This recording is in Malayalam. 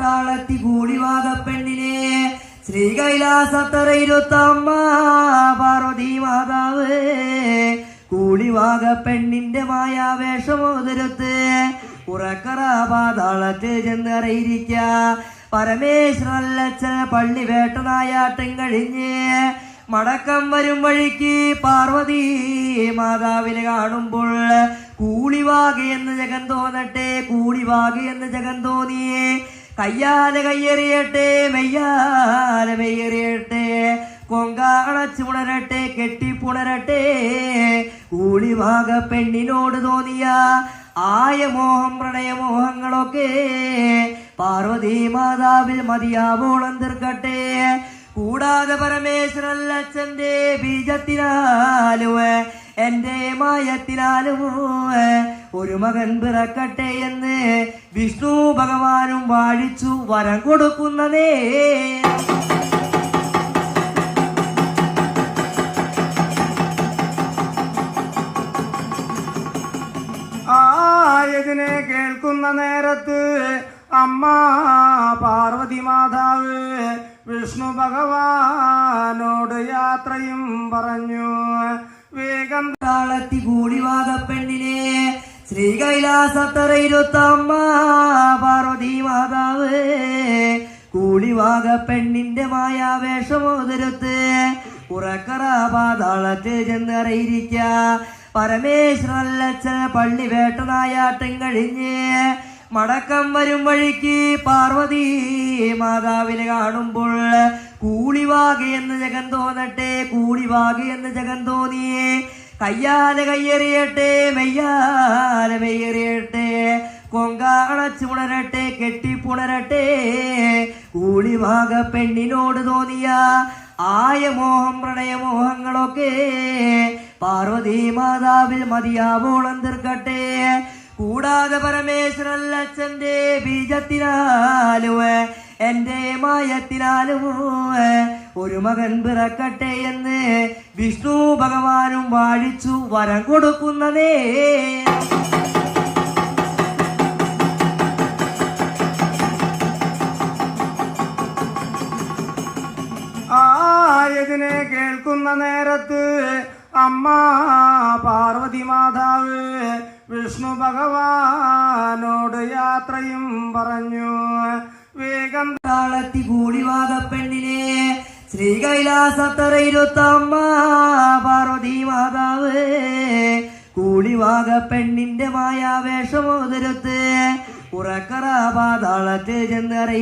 താളത്തി കൂടിവാക പെണ്ണിനെ ശ്രീകൈലാസത്തറയിരുത്തമ്മ പാർവതി മാതാവ് കൂടിവാക പെണ്ണിന്റെ മായാവേഷമോതിരത്ത് ഉറക്കറ പാതാളത്ത് ചെന്നറിയിരിക്ക പരമേശ്വരല്ലച്ഛൻ പള്ളി വേട്ടനായാട്ടം കഴിഞ്ഞ് മടക്കം വരും വഴിക്ക് പാർവതി മാതാവിനെ കാണുമ്പോൾ കൂളിവാകയെന്ന് ജഗൻ തോന്നട്ടെ, കൂളിവാകയെന്ന് ജഗൻ തോന്നിയേ കയ്യാലെ കയ്യെറിയട്ടെ, മെയ്യാലെ മെയ്യെറിയട്ടെ, കൊങ്കാണച്ചു പുണരട്ടെ, കെട്ടിപ്പുണരട്ടെ. കൂളിവാക പെണ്ണിനോട് തോന്നിയ ആയ മോഹം പ്രണയമോഹങ്ങളൊക്കെ പാർവതി മാതാവിൽ മതിയാവോളം തീർക്കട്ടെ. കൂടാതെ പരമേശ്വരല്ലച്ഛന്റെ ബീജത്തിനാലും എന്റെ മായത്തിനാലും ഒരു മകൻ പിറക്കട്ടെ എന്ന് വിഷ്ണു ഭഗവാനും വാഴിച്ചു വരം കൊടുക്കുന്നതേ. ആയതിനെ കേൾക്കുന്ന നേരത്ത് അമ്മ പാർവതി മാതാവ് വിഷ്ണു ഭഗവാനോട് യാത്രയും പറഞ്ഞു. വേഗം താളത്തി കൂടിവാക പെണ്ണിനെ ശ്രീകൈലാസത്തറയിരുത്തമ്മ പാർവതി മാതാവ് കൂടിവാക പെണ്ണിന്റെ മായാവേഷമോതിരത്ത് ഉറക്കറ പാതാളത്ത് ചെന്നറിയിരിക്ക പരമേശ്വരല്ലച്ഛൻ പള്ളി വേട്ടനായാട്ടം കഴിഞ്ഞ് മടക്കം വരും വഴിക്ക് പാർവതി മാതാവിനെ കാണുമ്പോൾ കൂളിവാകയെന്ന് ജഗൻ തോന്നട്ടെ, കൂളിവാകയെന്ന് ജഗൻ തോന്നിയേ കയ്യാലെ കയ്യെറിയട്ടെ, മെയ്യാലെ മെയ്യെറിയട്ടെ, കൊങ്കാണച്ചു പുണരട്ടെ, കെട്ടിപ്പുണരട്ടെ. കൂളിവാക പെണ്ണിനോട് തോന്നിയ ആയ മോഹം പ്രണയമോഹങ്ങളൊക്കെ പാർവതി മാതാവിൽ മതിയാവോളം തീർക്കട്ടെ. കൂടാതെ പരമേശ്വരല്ലച്ഛന്റെ ബീജത്തിനാലും എന്റെ മായത്തിനാലും ഒരു മകൻ പിറക്കട്ടെ എന്ന് വിഷ്ണു ഭഗവാനും വാഴിച്ചു വരം കൊടുക്കുന്നതേ. ആയതിനെ കേൾക്കുന്ന നേരത്ത് അമ്മ പാർവതി മാതാവ് വിഷ്ണു ഭഗവാനോട് യാത്രയും പറഞ്ഞു. വേഗം താളത്തി കൂടിവാക പെണ്ണിനെ ശ്രീകൈലാസത്തറയിരുത്തമ്മ പാർവതി മാതാവ് കൂടിവാക പെണ്ണിന്റെ മായാവേഷമോതിരത്ത് ഉറക്കറ പാതാളത്ത് ചെന്നറി